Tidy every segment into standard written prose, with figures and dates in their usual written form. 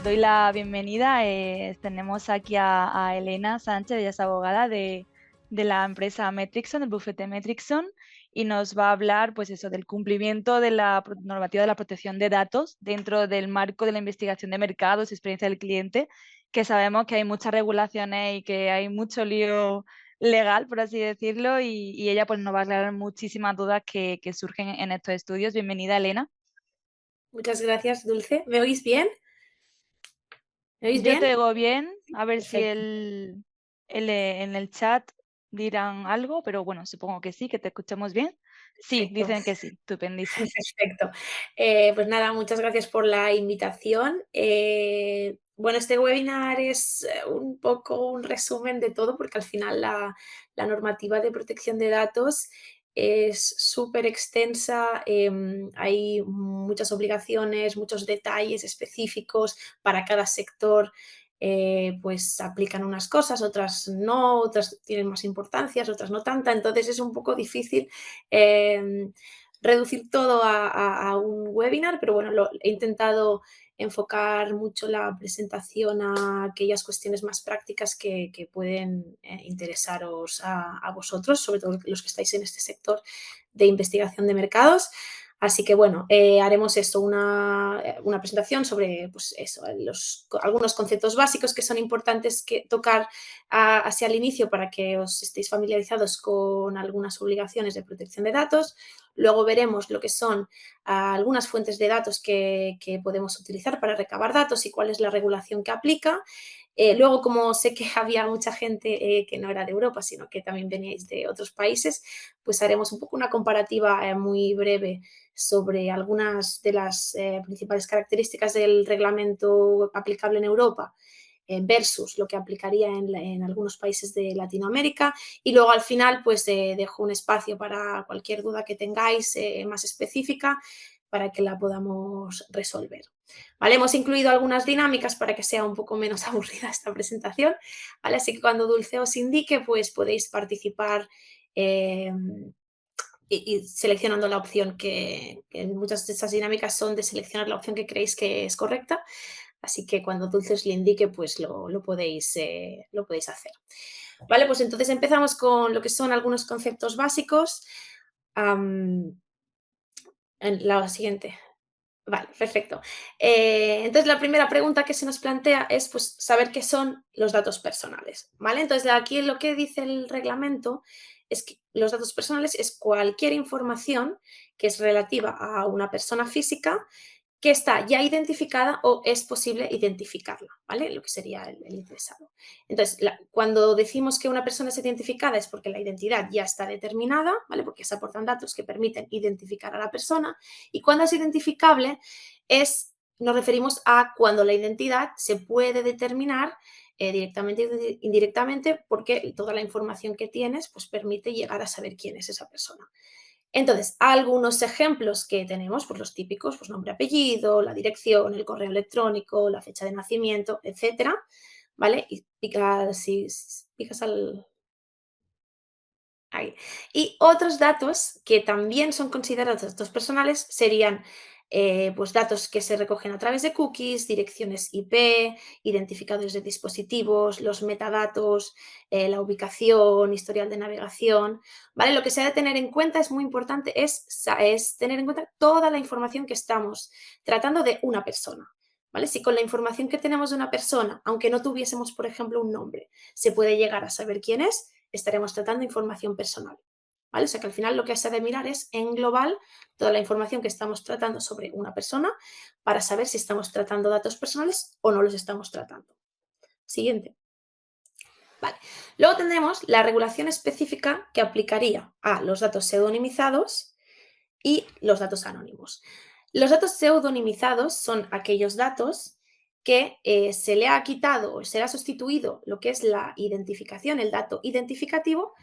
doy la bienvenida. Tenemos aquí a Elena Sánchez, ella es abogada de la empresa Metrixon, del bufete Metrixon, y nos va a hablar, pues eso, del cumplimiento de la normativa de la protección de datos dentro del marco de la investigación de mercados y experiencia del cliente, que sabemos que hay muchas regulaciones y que hay mucho lío legal, por así decirlo, y ella pues nos va a aclarar muchísimas dudas que surgen en estos estudios. Bienvenida, Elena. Muchas gracias, Dulce. ¿Me oís bien? ¿Me oís Yo bien? te oigo bien, a ver si Perfecto, en el chat dirán algo, pero bueno, supongo que sí, que te escuchamos bien. Sí, perfecto, dicen que sí, estupendísimo. perfecto. Pues nada, muchas gracias por la invitación. Bueno, este webinar es un poco un resumen de todo, porque al final la normativa de protección de datos es súper extensa, hay muchas obligaciones, muchos detalles específicos para cada sector. Pues aplican unas cosas, otras no, otras tienen más importancias, otras no tanta, entonces es un poco difícil reducir todo a un webinar, pero bueno, he intentado enfocar mucho la presentación a aquellas cuestiones más prácticas que pueden interesaros a vosotros, sobre todo los que estáis en este sector de investigación de mercados. Así que bueno, haremos esto, una presentación sobre pues eso, algunos conceptos básicos que son importantes que tocar hacia el inicio para que os estéis familiarizados con algunas obligaciones de protección de datos. Luego veremos lo que son algunas fuentes de datos que podemos utilizar para recabar datos y cuál es la regulación que aplica. Luego, como sé que había mucha gente que no era de Europa, sino que también veníais de otros países, pues haremos un poco una comparativa muy breve sobre algunas de las principales características del reglamento aplicable en Europa versus lo que aplicaría en algunos países de Latinoamérica. Y luego al final, pues dejo un espacio para cualquier duda que tengáis más específica para que la podamos resolver. ¿Vale? Hemos incluido algunas dinámicas para que sea un poco menos aburrida esta presentación, ¿vale? Así que cuando Dulce os indique, pues podéis participar eh, y seleccionando la opción que muchas de estas dinámicas son de seleccionar la opción que creéis que es correcta. Así que cuando Dulce os le indique, pues lo podéis hacer. Vale, pues entonces empezamos con lo que son algunos conceptos básicos. Am, en la siguiente. Vale, perfecto. Entonces, la primera pregunta que se nos plantea es pues, saber qué son los datos personales. ¿Vale? Entonces, aquí lo que dice el reglamento es que los datos personales es cualquier información que es relativa a una persona física que está ya identificada o es posible identificarla, ¿vale? Lo que sería el interesado. Entonces, cuando decimos que una persona es identificada es porque la identidad ya está determinada, ¿vale? Porque se aportan datos que permiten identificar a la persona. Y cuando es identificable nos referimos a cuando la identidad se puede determinar directamente o indirectamente porque toda la información que tienes pues permite llegar a saber quién es esa persona. Entonces, algunos ejemplos que tenemos, pues los típicos, pues nombre, apellido, la dirección, el correo electrónico, la fecha de nacimiento, etcétera, ¿vale? Y si picas al ahí. Y otros datos que también son considerados datos personales serían pues datos que se recogen a través de cookies, direcciones IP, identificadores de dispositivos, los metadatos, la ubicación, historial de navegación. ¿Vale? Lo que se ha de tener en cuenta es muy importante, es tener en cuenta toda la información que estamos tratando de una persona. ¿Vale? Si con la información que tenemos de una persona, aunque no tuviésemos, por ejemplo, un nombre, se puede llegar a saber quién es, estaremos tratando información personal. ¿Vale? O sea que al final lo que se ha de mirar es en global toda la información que estamos tratando sobre una persona para saber si estamos tratando datos personales o no los estamos tratando. Siguiente. Vale. Luego tendremos la regulación específica que aplicaría a los datos pseudonimizados y los datos anónimos. Los datos pseudonimizados son aquellos datos que se le ha quitado o se le ha sustituido lo que es la identificación, el dato identificativo,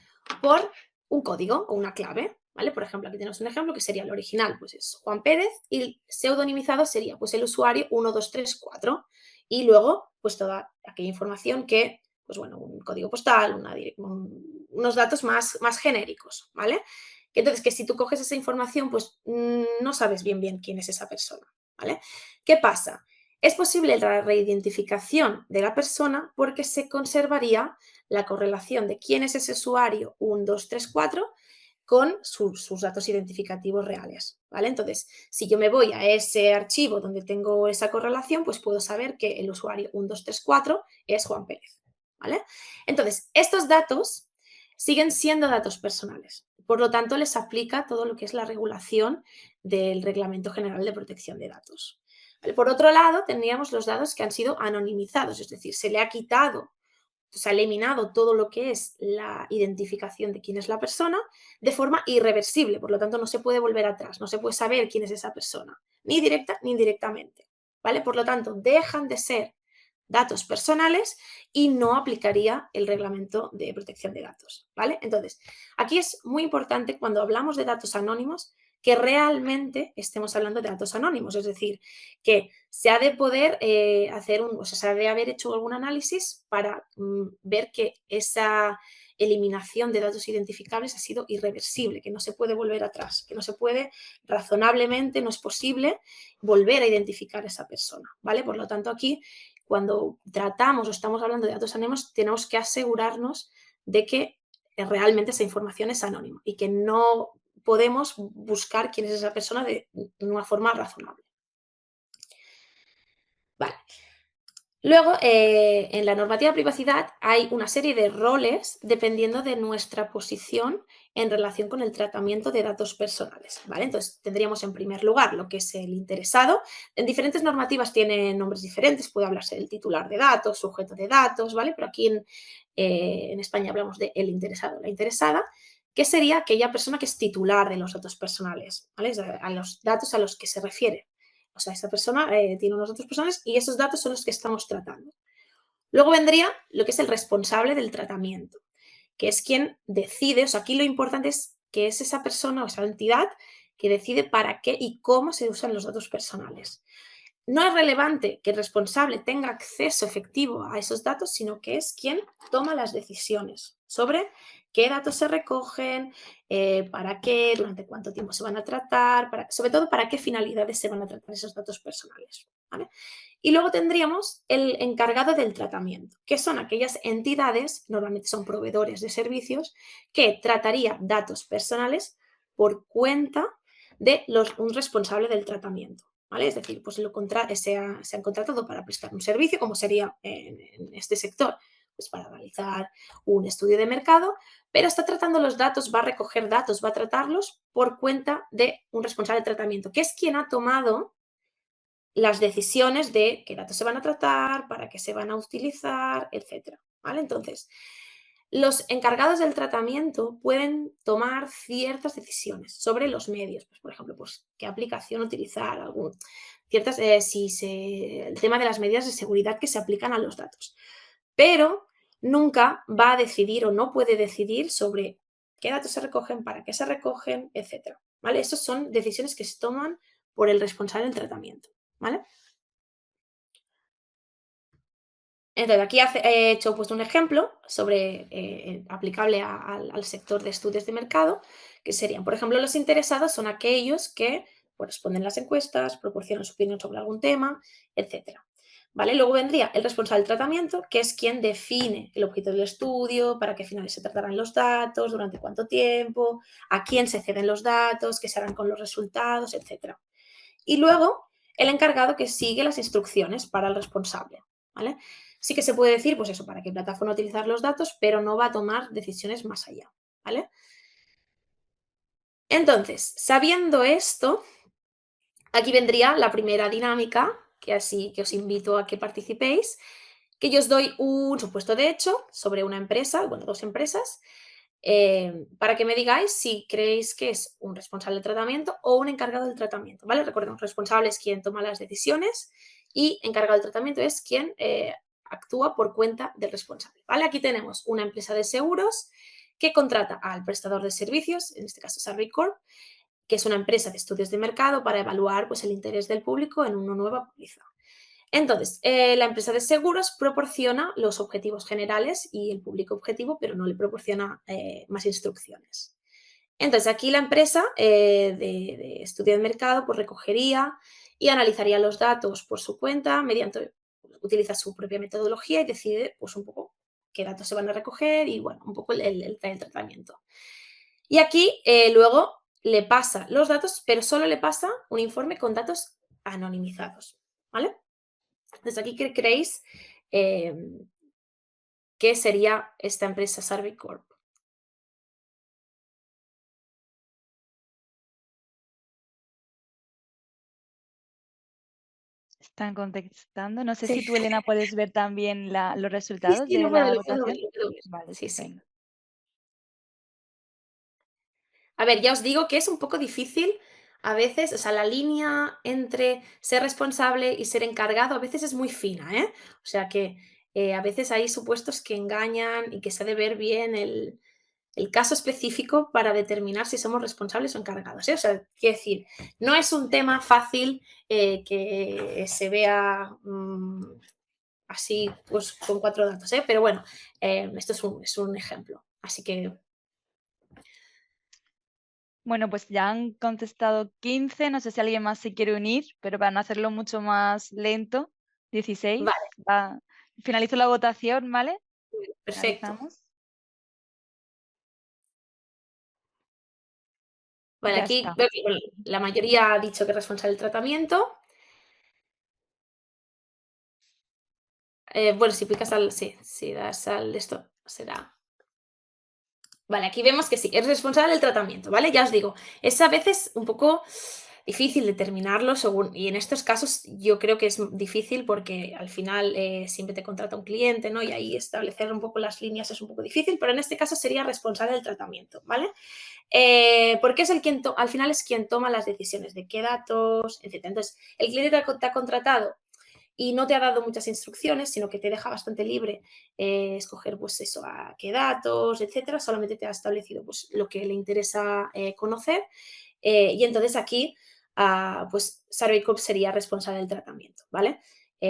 por un código o una clave. ¿Vale? Por ejemplo, aquí tenemos un ejemplo que sería el original, pues es Juan Pérez, y el pseudonimizado sería pues el usuario 1234. Y luego, pues toda aquella información que, pues bueno, un código postal, unos datos más genéricos, ¿vale? Entonces, que si tú coges esa información, pues no sabes bien quién es esa persona, ¿vale? ¿Qué pasa? Es posible la reidentificación de la persona porque se conservaría la correlación de quién es ese usuario 1, 2, 3, 4 con sus datos identificativos reales, ¿vale? Entonces, si yo me voy a ese archivo donde tengo esa correlación, pues puedo saber que el usuario 1, 2, 3, 4 es Juan Pérez, ¿vale? Entonces, estos datos siguen siendo datos personales. Por lo tanto, les aplica todo lo que es la regulación del Reglamento General de Protección de Datos. ¿Vale? Por otro lado, tendríamos los datos que han sido anonimizados, es decir, se le ha quitado, se ha eliminado todo lo que es la identificación de quién es la persona de forma irreversible, por lo tanto no se puede volver atrás, no se puede saber quién es esa persona, ni directa ni indirectamente, ¿vale? Por lo tanto, dejan de ser datos personales y no aplicaría el reglamento de protección de datos, ¿vale? Entonces, aquí es muy importante cuando hablamos de datos anónimos que realmente estemos hablando de datos anónimos, es decir, que se ha de poder hacer o sea, se ha de haber hecho algún análisis para ver que esa eliminación de datos identificables ha sido irreversible, que no se puede volver atrás, que no se puede razonablemente, no es posible volver a identificar a esa persona, ¿vale? Por lo tanto, aquí cuando tratamos o estamos hablando de datos anónimos, tenemos que asegurarnos de que realmente esa información es anónima y que no podemos buscar quién es esa persona de una forma razonable. Vale. Luego, en la normativa de privacidad hay una serie de roles dependiendo de nuestra posición en relación con el tratamiento de datos personales, ¿vale? Entonces, tendríamos en primer lugar lo que es el interesado. En diferentes normativas tiene nombres diferentes, puede hablarse del titular de datos, sujeto de datos, ¿vale? Pero aquí en España hablamos de el interesado, la interesada, que sería aquella persona que es titular de los datos personales, ¿vale? A los datos a los que se refiere. O sea, esa persona tiene unos datos personales y esos datos son los que estamos tratando. Luego vendría lo que es el responsable del tratamiento, que es quien decide, o sea, aquí lo importante es que es esa persona o esa entidad que decide para qué y cómo se usan los datos personales. No es relevante que el responsable tenga acceso efectivo a esos datos, sino que es quien toma las decisiones sobre qué datos se recogen, para qué, durante cuánto tiempo se van a tratar, sobre todo para qué finalidades se van a tratar esos datos personales, ¿vale? Y luego tendríamos el encargado del tratamiento, que son aquellas entidades, normalmente son proveedores de servicios, que trataría datos personales por cuenta de un responsable del tratamiento. ¿Vale? Es decir, pues se han contratado para prestar un servicio, como sería en este sector, pues para realizar un estudio de mercado, pero está tratando los datos, va a recoger datos, va a tratarlos por cuenta de un responsable de tratamiento, que es quien ha tomado las decisiones de qué datos se van a tratar, para qué se van a utilizar, etcétera, ¿vale? Entonces, los encargados del tratamiento pueden tomar ciertas decisiones sobre los medios, pues, por ejemplo, pues, qué aplicación utilizar, el tema de las medidas de seguridad que se aplican a los datos. Pero nunca va a decidir o no puede decidir sobre qué datos se recogen, para qué se recogen, etcétera, ¿vale? Esas son decisiones que se toman por el responsable del tratamiento, ¿vale? Entonces, aquí he hecho pues, un ejemplo aplicable al sector de estudios de mercado, que serían, por ejemplo, los interesados son aquellos que pues, responden las encuestas, proporcionan su opinión sobre algún tema, etcétera. ¿Vale? Luego vendría el responsable del tratamiento, que es quien define el objeto del estudio, para qué finales se tratarán los datos, durante cuánto tiempo, a quién se ceden los datos, qué se harán con los resultados, etcétera. Y luego el encargado que sigue las instrucciones para el responsable, ¿vale? Sí que se puede decir, pues eso, para qué plataforma utilizar los datos, pero no va a tomar decisiones más allá, ¿vale? Entonces, sabiendo esto, aquí vendría la primera dinámica, que os invito a que participéis, que yo os doy un supuesto de hecho sobre una empresa, bueno, dos empresas, para que me digáis si creéis que es un responsable de tratamiento o un encargado del tratamiento, ¿vale? Recordemos, responsable es quien toma las decisiones y encargado del tratamiento es quien actúa por cuenta del responsable, ¿vale? Aquí tenemos una empresa de seguros que contrata al prestador de servicios, en este caso es Corp, que es una empresa de estudios de mercado para evaluar pues, el interés del público en una nueva póliza. Entonces, la empresa de seguros proporciona los objetivos generales y el público objetivo, pero no le proporciona más instrucciones. Entonces, aquí la empresa de estudio de mercado pues, recogería y analizaría los datos por su cuenta, utiliza su propia metodología y decide pues un poco qué datos se van a recoger y bueno, un poco el tratamiento. Y aquí luego le pasa los datos, pero solo le pasa un informe con datos anonimizados, ¿vale? Entonces aquí, ¿qué creéis que sería esta empresa Survey Corp? Están contestando. No sé Sí, si tú, Elena, puedes ver también los sí, resultados sí, de lo puedo, la lo puedo ver, votación. lo puedo ver. Vale, Sí, sí. estupendo. A ver, ya os digo que es un poco difícil a veces, o sea, la línea entre ser responsable y ser encargado a veces es muy fina, ¿eh? O sea que a veces hay supuestos que engañan y que se ha de ver bien el caso específico para determinar si somos responsables o encargados, ¿eh? O sea, quiero decir, no es un tema fácil que se vea así, pues con cuatro datos, ¿eh? Pero bueno, esto es un ejemplo. Así que, Bueno, pues ya han contestado 15. No sé si alguien más se quiere unir, pero para no hacerlo mucho más lento, 16. vale, Finalizo la votación, ¿vale? perfecto. Finalizamos. Vale, Ya aquí está. veo que bueno, la mayoría ha dicho que es responsable del tratamiento. Bueno, si picas al, sí, si das al esto, será. Vale, aquí vemos que sí, es responsable del tratamiento, ¿vale? Ya os digo, es a veces un poco difícil determinarlo según, y en estos casos yo creo que es difícil porque al final siempre te contrata un cliente, ¿no? Y ahí establecer un poco las líneas es un poco difícil, pero en este caso sería responsable del tratamiento, ¿vale? Porque es al final es quien toma las decisiones de qué datos, etcétera. Entonces, el cliente te ha contratado y no te ha dado muchas instrucciones, sino que te deja bastante libre escoger, pues eso, a qué datos, etcétera. Solamente te ha establecido, pues, lo que le interesa conocer. Y entonces aquí, pues, Survey Corp sería responsable del tratamiento, ¿vale?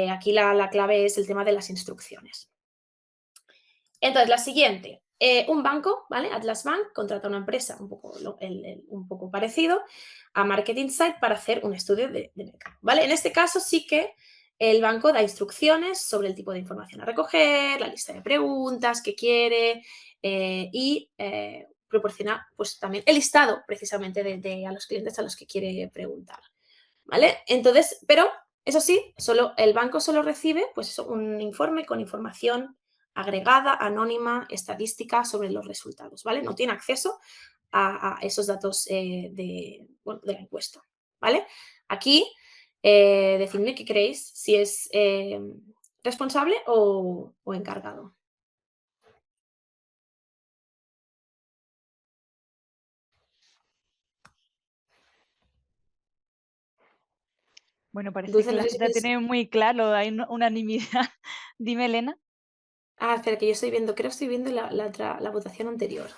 Aquí la clave es el tema de las instrucciones. Entonces, la siguiente, un banco, ¿vale? Atlas Bank contrata a una empresa un poco, un poco parecido a Market Insight para hacer un estudio de mercado, ¿vale? En este caso sí que el banco da instrucciones sobre el tipo de información a recoger, la lista de preguntas que quiere y proporciona pues también el listado precisamente a los clientes a los que quiere preguntar, ¿vale? Entonces, pero eso sí, el banco solo recibe pues eso, un informe con información agregada, anónima, estadística sobre los resultados, ¿vale? No tiene acceso a esos datos bueno, de la encuesta, ¿vale? Aquí, decidme qué creéis, si es responsable o encargado. Bueno, parece Dulce, que no la sé si gente ha tienes... tenido muy claro, hay unanimidad. Dime, Elena. Ah, espera, que yo estoy viendo, creo que estoy viendo la votación anterior.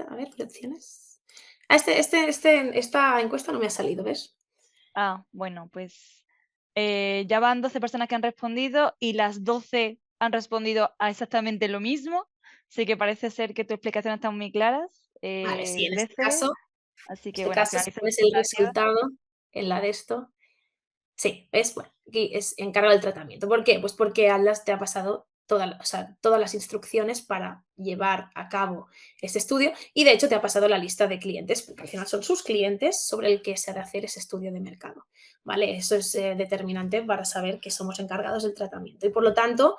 A ver, ¿qué opciones? Esta encuesta no me ha salido, ¿ves? Bueno, pues ya van 12 personas que han respondido y las 12 han respondido a exactamente lo mismo. Así que parece ser que tu explicación está muy claras. Vale, sí, 13. Así que bueno, si finaliza pones la el votación. resultado en la de esto, sí, es bueno, aquí es encargado del tratamiento. ¿Por qué? Pues porque Atlas te ha pasado o sea, todas las instrucciones para llevar a cabo ese estudio y de hecho te ha pasado la lista de clientes, porque al final son sus clientes sobre el que se ha de hacer ese estudio de mercado. ¿Vale? Eso es determinante para saber que somos encargados del tratamiento. Y por lo tanto,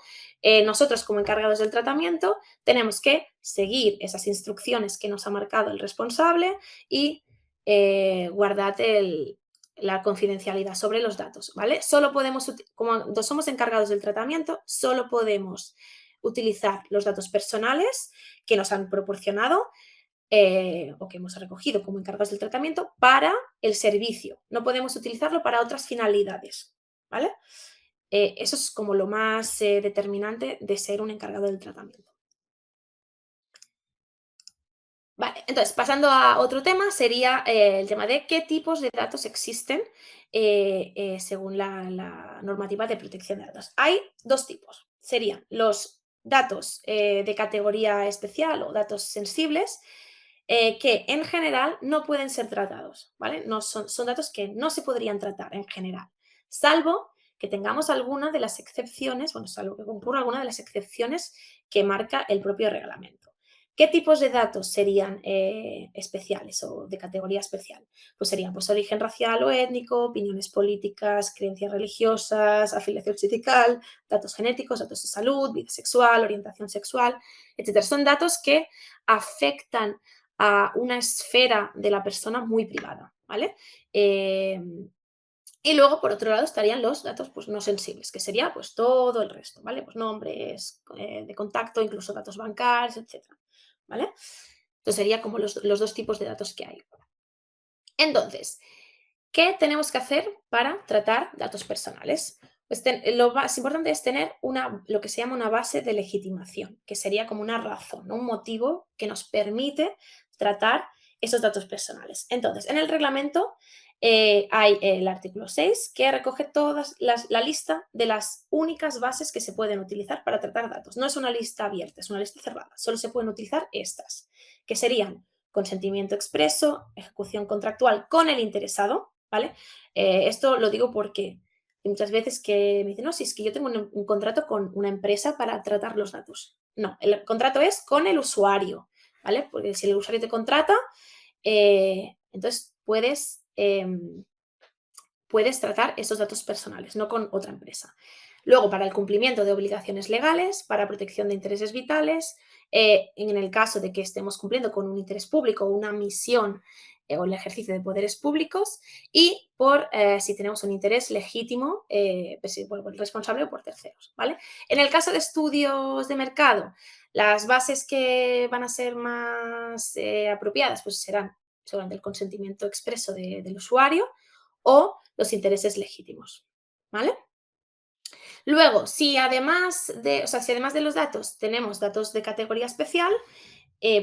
nosotros como encargados del tratamiento tenemos que seguir esas instrucciones que nos ha marcado el responsable y guardar la confidencialidad sobre los datos, ¿vale? Solo podemos, como somos encargados del tratamiento, solo podemos utilizar los datos personales que nos han proporcionado o que hemos recogido como encargados del tratamiento para el servicio. No podemos utilizarlo para otras finalidades, ¿vale? Eso es como lo más determinante de ser un encargado del tratamiento. Vale, entonces, pasando a otro tema, sería el tema de qué tipos de datos existen según la normativa de protección de datos. Hay dos tipos. Serían los datos de categoría especial o datos sensibles, que en general no pueden ser tratados, ¿vale? No son datos que no se podrían tratar en general, salvo que tengamos alguna de las excepciones, bueno, salvo que concurra alguna de las excepciones que marca el propio reglamento. ¿Qué tipos de datos serían especiales o de categoría especial? Pues serían pues, origen racial o étnico, opiniones políticas, creencias religiosas, afiliación sindical, datos genéticos, datos de salud, vida sexual, orientación sexual, etc. Son datos que afectan a una esfera de la persona muy privada, ¿vale? Y luego, por otro lado, estarían los datos pues, no sensibles, que sería pues, todo el resto, ¿vale? Pues nombres de contacto, incluso datos bancarios, etcétera, ¿vale? Entonces, sería como los dos tipos de datos que hay. Entonces, ¿qué tenemos que hacer para tratar datos personales? Pues lo más importante es tener lo que se llama una base de legitimación, que sería como una razón, ¿no? Un motivo que nos permite tratar esos datos personales. Entonces, en el reglamento hay el artículo 6 que recoge la lista de las únicas bases que se pueden utilizar para tratar datos. No es una lista abierta, es una lista cerrada. Solo se pueden utilizar estas, que serían consentimiento expreso, ejecución contractual con el interesado, ¿vale? Esto lo digo porque hay muchas veces que me dicen, no, si es que yo tengo un contrato con una empresa para tratar los datos. No, el contrato es con el usuario, ¿vale? Porque si el usuario te contrata, entonces puedes tratar esos datos personales, no con otra empresa. Luego, para el cumplimiento de obligaciones legales, para protección de intereses vitales, en el caso de que estemos cumpliendo con un interés público o una misión o el ejercicio de poderes públicos y por si tenemos un interés legítimo pues, por el responsable o por terceros, ¿vale? En el caso de estudios de mercado, las bases que van a ser más apropiadas pues serán seguramente el consentimiento expreso del usuario o los intereses legítimos, ¿vale? Luego, si además de los datos tenemos datos de categoría especial,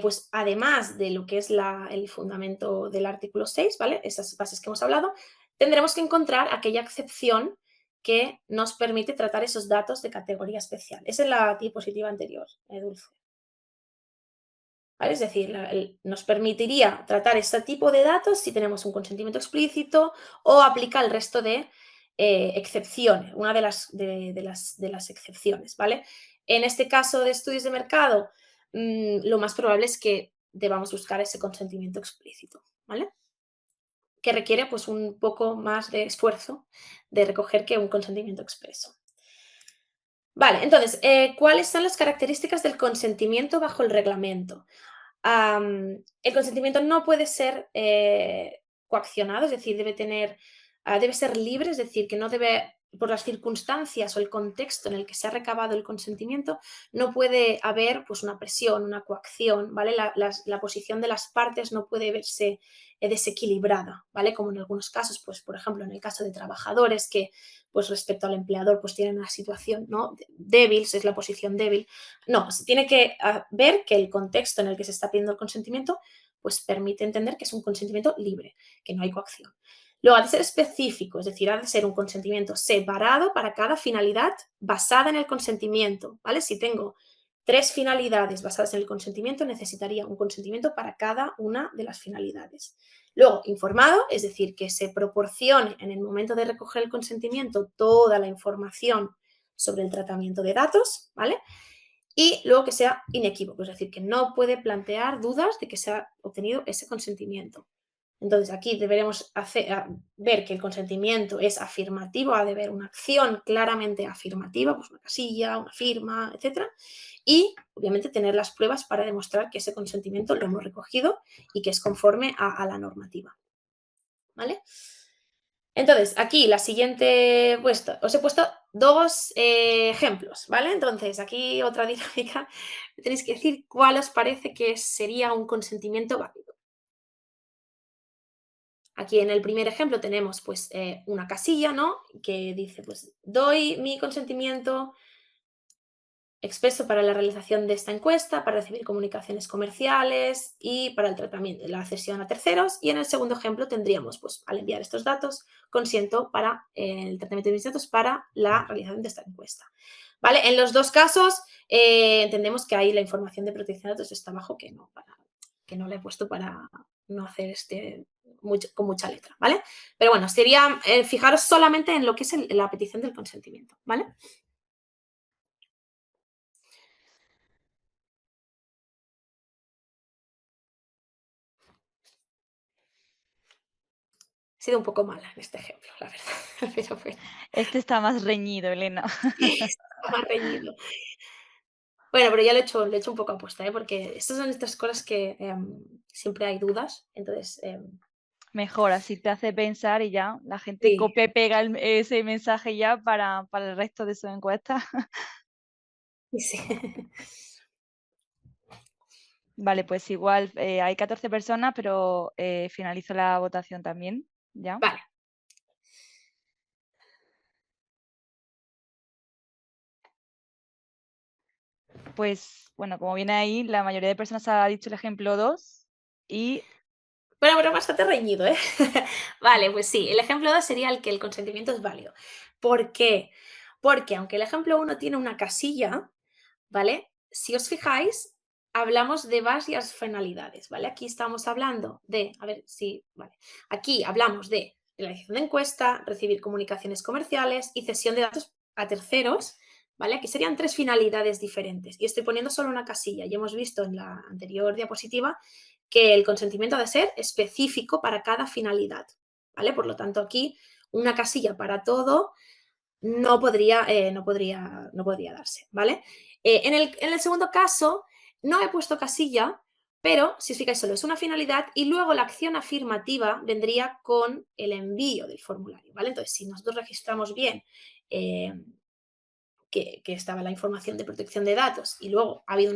pues además de lo que es el fundamento del artículo 6, ¿vale? Esas bases que hemos hablado, tendremos que encontrar aquella excepción que nos permite tratar esos datos de categoría especial. Esa es la diapositiva anterior, Dulce. ¿Vale? Es decir, nos permitiría tratar este tipo de datos si tenemos un consentimiento explícito o aplica el resto de excepciones, una de las excepciones, ¿vale? En este caso de estudios de mercado, lo más probable es que debamos buscar ese consentimiento explícito, ¿vale? Que requiere pues un poco más de esfuerzo de recoger que un consentimiento expreso. Vale, entonces, ¿cuáles son las características del consentimiento bajo el reglamento? El consentimiento no puede ser coaccionado, es decir, debe ser libre, es decir, que no debe, por las circunstancias o el contexto en el que se ha recabado el consentimiento, no puede haber pues, una presión, una coacción, ¿vale? La posición de las partes no puede verse desequilibrada, ¿vale? Como en algunos casos, pues, por ejemplo, en el caso de trabajadores que, pues, respecto al empleador, pues, tienen una situación, ¿no? débil, es la posición débil. No, se tiene que ver que el contexto en el que se está pidiendo el consentimiento pues permite entender que es un consentimiento libre, que no hay coacción. Luego, ha de ser específico, es decir, ha de ser un consentimiento separado para cada finalidad basada en el consentimiento, ¿vale? Si tengo 3 finalidades basadas en el consentimiento, necesitaría un consentimiento para cada una de las finalidades. Luego, informado, es decir, que se proporcione en el momento de recoger el consentimiento toda la información sobre el tratamiento de datos, ¿vale? Y luego que sea inequívoco, es decir, que no puede plantear dudas de que se ha obtenido ese consentimiento. Entonces, aquí deberemos ver que el consentimiento es afirmativo, ha de haber una acción claramente afirmativa, pues una casilla, una firma, etc. Y, obviamente, tener las pruebas para demostrar que ese consentimiento lo hemos recogido y que es conforme a la normativa. ¿Vale? Entonces, aquí la siguiente os he puesto dos ejemplos, ¿vale? Entonces, aquí otra dinámica, me tenéis que decir cuál os parece que sería un consentimiento válido. Aquí en el primer ejemplo tenemos pues una casilla, ¿no? Que dice, pues doy mi consentimiento expreso para la realización de esta encuesta, para recibir comunicaciones comerciales y para el tratamiento de la cesión a terceros. Y en el segundo ejemplo tendríamos, pues al enviar estos datos, consiento para el tratamiento de mis datos para la realización de esta encuesta. ¿Vale? En los dos casos entendemos que ahí la información de protección de datos está abajo, que no, no la he puesto para no hacer con mucha letra, ¿vale? Pero bueno, sería fijaros solamente en lo que es la petición del consentimiento, ¿vale? He sido un poco mala en este ejemplo, la verdad, pero bueno, Este está más reñido, Elena. está más reñido. Bueno, pero ya lo he hecho un poco aposta, ¿eh? Porque estas son estas cosas que siempre hay dudas, entonces Mejor, así te hace pensar y ya la gente sí, copia y pega ese mensaje ya para el resto de sus encuestas. sí. Vale, pues igual hay 14 personas, pero finalizo la votación también, ¿ya? Vale. Pues bueno, como viene ahí, la mayoría de personas ha dicho el ejemplo 2 y Bueno, pero bastante reñido, ¿eh? Vale, pues sí, el ejemplo 2 sería el que el consentimiento es válido. ¿Por qué? Porque aunque el ejemplo uno tiene una casilla, ¿vale? Si os fijáis, hablamos de varias finalidades, ¿vale? Aquí estamos hablando de, a ver si, vale, aquí hablamos de realización de encuesta, recibir comunicaciones comerciales y cesión de datos a terceros, ¿vale? Aquí serían tres finalidades diferentes y estoy poniendo solo una casilla. Ya hemos visto en la anterior diapositiva que el consentimiento ha de ser específico para cada finalidad, ¿vale? Por lo tanto, aquí una casilla para todo no podría darse, ¿vale? En el segundo caso, no he puesto casilla, pero si os fijáis solo es una finalidad y luego la acción afirmativa vendría con el envío del formulario, ¿vale? Entonces, si nosotros registramos bien eh, que estaba la información de protección de datos y luego ha habido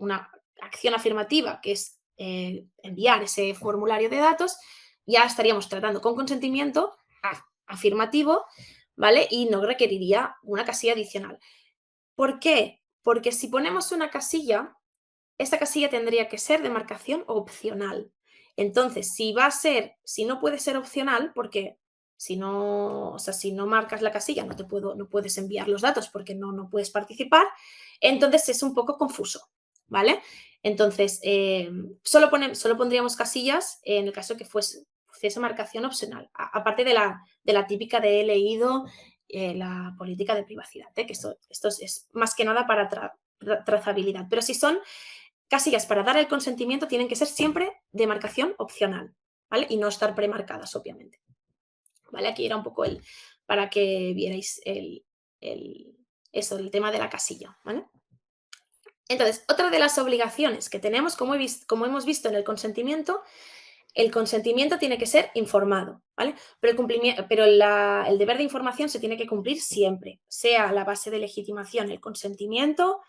una acción afirmativa que es enviar ese formulario de datos, ya estaríamos tratando con consentimiento afirmativo, ¿vale? Y no requeriría una casilla adicional. ¿Por qué? Porque si ponemos una casilla, esta casilla tendría que ser de marcación opcional. Entonces, si no puede ser opcional, porque si no, o sea, si no marcas la casilla, no puedes enviar los datos porque no puedes participar, entonces es un poco confuso, ¿vale? Entonces, solo pondríamos casillas en el caso que fuese marcación opcional, aparte de la típica de he leído la política de privacidad, que esto es más que nada para trazabilidad. Pero si son casillas para dar el consentimiento tienen que ser siempre de marcación opcional, ¿vale? Y no estar premarcadas, obviamente. ¿Vale? Aquí era un poco para que vierais el tema de la casilla, ¿vale? Entonces, otra de las obligaciones que tenemos, como hemos visto en el consentimiento tiene que ser informado, ¿vale? Pero el deber de información se tiene que cumplir siempre, sea la base de legitimación el consentimiento,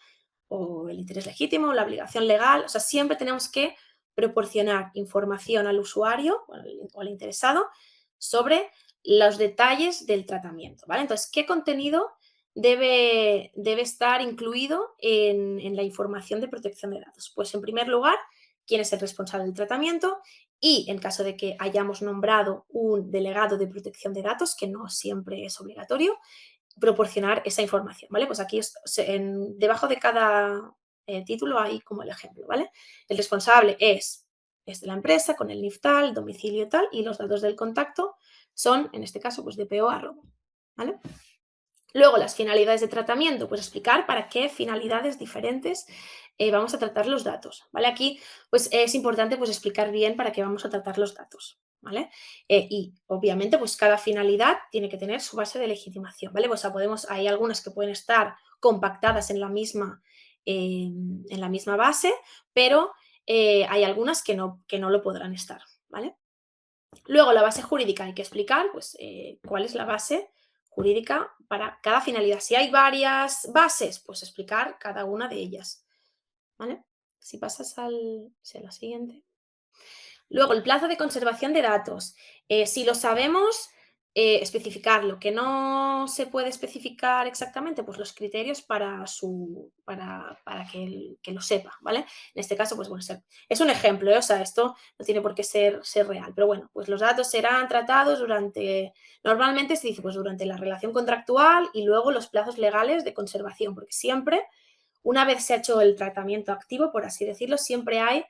o el interés legítimo, la obligación legal, o sea, siempre tenemos que proporcionar información al usuario o al interesado sobre los detalles del tratamiento, ¿vale? Entonces, ¿qué contenido debe estar incluido en la información de protección de datos? Pues, en primer lugar, quién es el responsable del tratamiento y, en caso de que hayamos nombrado un delegado de protección de datos, que no siempre es obligatorio, proporcionar esa información, ¿vale? Pues aquí debajo de cada título hay como el ejemplo, ¿vale? El responsable es de la empresa con el NIF tal, domicilio tal y los datos del contacto son, en este caso, pues DPO arroba, ¿vale? Luego, las finalidades de tratamiento, pues explicar para qué finalidades diferentes vamos a tratar los datos, ¿vale? Aquí, pues es importante pues explicar bien para qué vamos a tratar los datos, ¿vale? Y obviamente, pues cada finalidad tiene que tener su base de legitimación, ¿vale? Pues hay algunas que pueden estar compactadas en la misma base, pero hay algunas que no lo podrán estar, ¿vale? Luego, la base jurídica hay que explicar, pues, cuál es la base jurídica para cada finalidad. Si hay varias bases, pues explicar cada una de ellas, ¿vale? Si pasas a la siguiente. Luego, el plazo de conservación de datos. Si lo sabemos, especificarlo. Que no se puede especificar exactamente, pues los criterios para que lo sepa, ¿vale? En este caso, pues bueno, es un ejemplo, ¿eh? O sea, esto no tiene por qué ser real, pero bueno, pues los datos serán tratados normalmente se dice, pues durante la relación contractual y luego los plazos legales de conservación, porque siempre, una vez se ha hecho el tratamiento activo, por así decirlo, siempre hay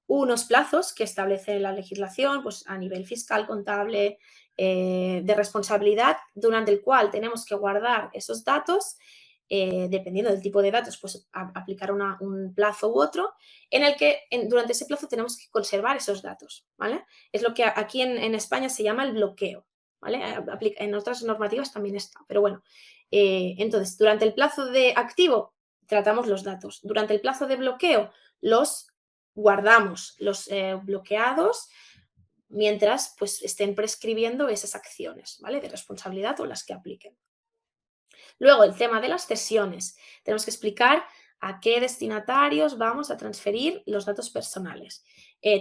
unos plazos que establece la legislación, pues a nivel fiscal, contable, de responsabilidad, durante el cual tenemos que guardar esos datos, dependiendo del tipo de datos, pues aplicar un plazo u otro, en el que durante ese plazo tenemos que conservar esos datos, ¿vale? Es lo que aquí en España se llama el bloqueo, ¿vale? En otras normativas también está, pero bueno. Entonces, durante el plazo de activo tratamos los datos. Durante el plazo de bloqueo los guardamos, los bloqueados, mientras pues estén prescribiendo esas acciones, ¿vale? De responsabilidad o las que apliquen. Luego, el tema de las cesiones. Tenemos que explicar a qué destinatarios vamos a transferir los datos personales.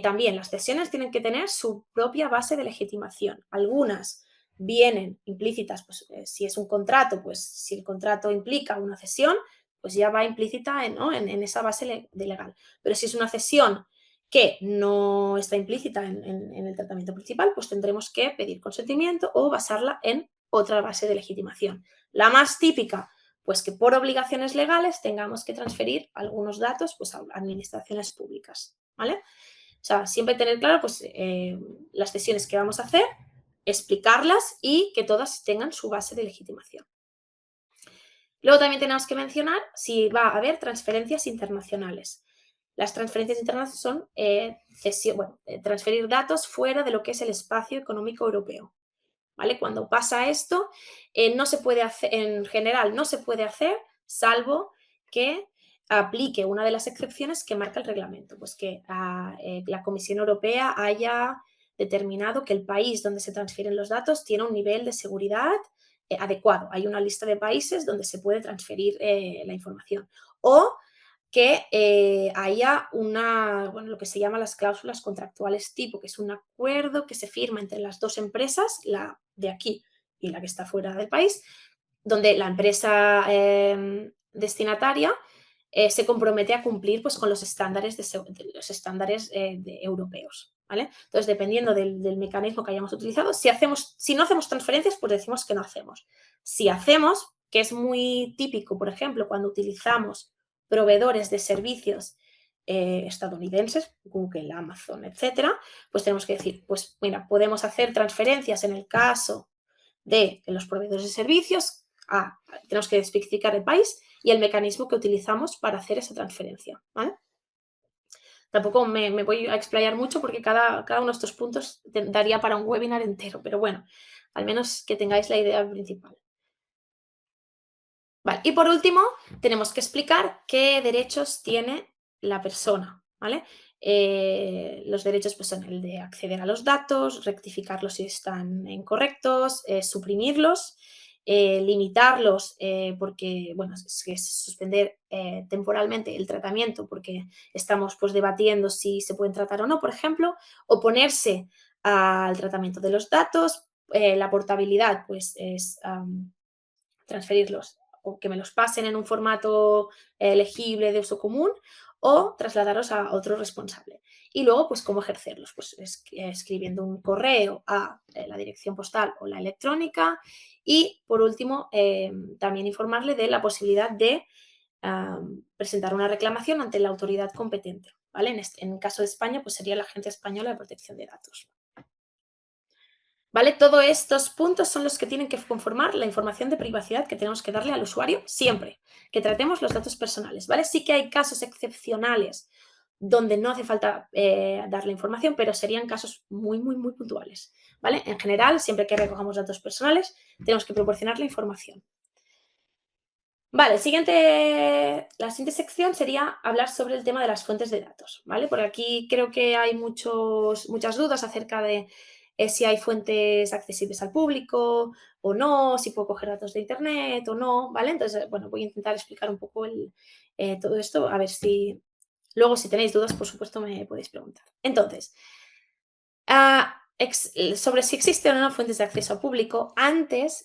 También las cesiones tienen que tener su propia base de legitimación. Algunas vienen implícitas, pues si es un contrato, pues si el contrato implica una cesión, pues ya va implícita en esa base legal. Pero si es una cesión que no está implícita en el tratamiento principal, pues tendremos que pedir consentimiento o basarla en otra base de legitimación. La más típica, pues que por obligaciones legales tengamos que transferir algunos datos pues, a administraciones públicas, ¿vale? O sea, siempre tener claro pues, las cesiones que vamos a hacer, explicarlas y que todas tengan su base de legitimación. Luego también tenemos que mencionar si va a haber transferencias internacionales. Las transferencias internacionales son transferir datos fuera de lo que es el espacio económico europeo. ¿Vale? Cuando pasa esto, no se puede hacer, en general no se puede hacer, salvo que aplique una de las excepciones que marca el reglamento, pues que la Comisión Europea haya determinado que el país donde se transfieren los datos tiene un nivel de seguridad adecuado. Hay una lista de países donde se puede transferir la información. O que haya lo que se llama las cláusulas contractuales tipo, que es un acuerdo que se firma entre las dos empresas, la de aquí y la que está fuera del país, donde la empresa destinataria se compromete a cumplir pues, con los estándares, europeos. ¿Vale? Entonces, dependiendo del mecanismo que hayamos utilizado, si no hacemos transferencias, pues decimos que no hacemos. Si hacemos, que es muy típico, por ejemplo, cuando utilizamos proveedores de servicios estadounidenses, Google, Amazon, etcétera, pues tenemos que decir, pues mira, podemos hacer transferencias en el caso de los proveedores de servicios, tenemos que especificar el país y el mecanismo que utilizamos para hacer esa transferencia, ¿vale? Tampoco me voy a explayar mucho porque cada uno de estos puntos daría para un webinar entero, pero bueno, al menos que tengáis la idea principal. Vale, y por último, tenemos que explicar qué derechos tiene la persona, ¿vale? Los derechos pues, son el de acceder a los datos, rectificarlos si están incorrectos, suprimirlos, limitarlos porque, bueno, es suspender temporalmente el tratamiento porque estamos pues debatiendo si se pueden tratar o no, por ejemplo, oponerse al tratamiento de los datos, la portabilidad pues es transferirlos o que me los pasen en un formato legible de uso común o trasladarlos a otro responsable. Y luego, pues, cómo ejercerlos, pues escribiendo un correo a la dirección postal o la electrónica y, por último, también informarle de la posibilidad de presentar una reclamación ante la autoridad competente. ¿Vale? En el caso de España, pues sería la Agencia Española de Protección de Datos. ¿Vale? Todos estos puntos son los que tienen que conformar la información de privacidad que tenemos que darle al usuario siempre que tratemos los datos personales, ¿vale? Sí que hay casos excepcionales donde no hace falta dar la información, pero serían casos muy, muy, muy puntuales, ¿vale? En general, siempre que recojamos datos personales, tenemos que proporcionar la información. Vale, la siguiente sección sería hablar sobre el tema de las fuentes de datos, ¿vale? Por aquí creo que hay muchas dudas acerca de si hay fuentes accesibles al público o no, si puedo coger datos de internet o no, ¿vale? Entonces, bueno, voy a intentar explicar un poco todo esto, a ver si luego si tenéis dudas, por supuesto, me podéis preguntar. Entonces, sobre si existen o no fuentes de acceso a público, antes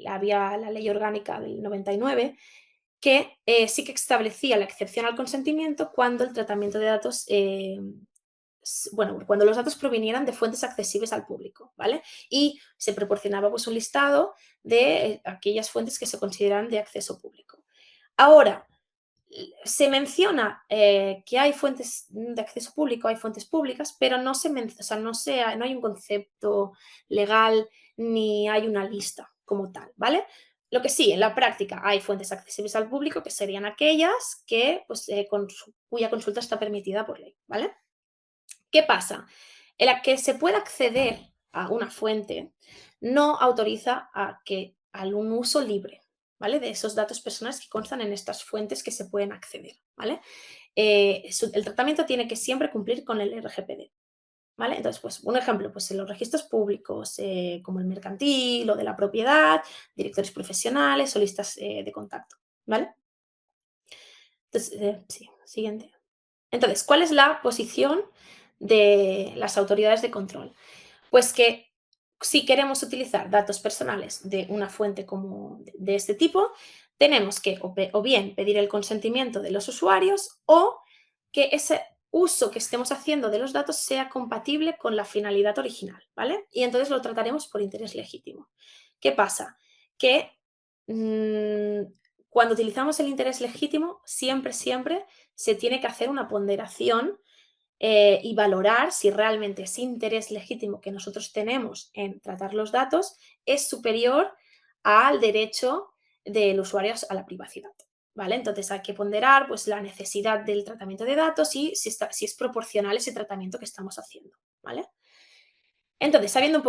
había la ley orgánica del 99 que sí que establecía la excepción al consentimiento cuando el tratamiento de datos, cuando los datos provinieran de fuentes accesibles al público, ¿vale? Y se proporcionaba pues un listado de aquellas fuentes que se consideran de acceso público. Ahora, se menciona que hay fuentes de acceso público, hay fuentes públicas, pero no o sea, no hay un concepto legal ni hay una lista como tal, ¿vale? Lo que sí, en la práctica hay fuentes accesibles al público, que serían aquellas que, pues, cuya consulta está permitida por ley, ¿vale? ¿Qué pasa? En la que se pueda acceder a una fuente no autoriza a un uso libre, ¿vale? De esos datos personales que constan en estas fuentes que se pueden acceder, ¿vale? El tratamiento tiene que siempre cumplir con el RGPD, ¿vale? Entonces, pues un ejemplo, pues en los registros públicos, como el mercantil o de la propiedad, directores profesionales o listas de contacto, ¿vale? Entonces, sí, siguiente. Entonces, ¿cuál es la posición de las autoridades de control? Pues que si queremos utilizar datos personales de una fuente como de este tipo, tenemos que o bien pedir el consentimiento de los usuarios o que ese uso que estemos haciendo de los datos sea compatible con la finalidad original, ¿vale? Y entonces lo trataremos por interés legítimo. ¿Qué pasa? Que mm, cuando utilizamos el interés legítimo, siempre se tiene que hacer una ponderación y valorar si realmente ese interés legítimo que nosotros tenemos en tratar los datos es superior al derecho del usuario a la privacidad. ¿Vale? Entonces hay que ponderar pues, la necesidad del tratamiento de datos y si es proporcional ese tratamiento que estamos haciendo. ¿Vale? Entonces, sabiendo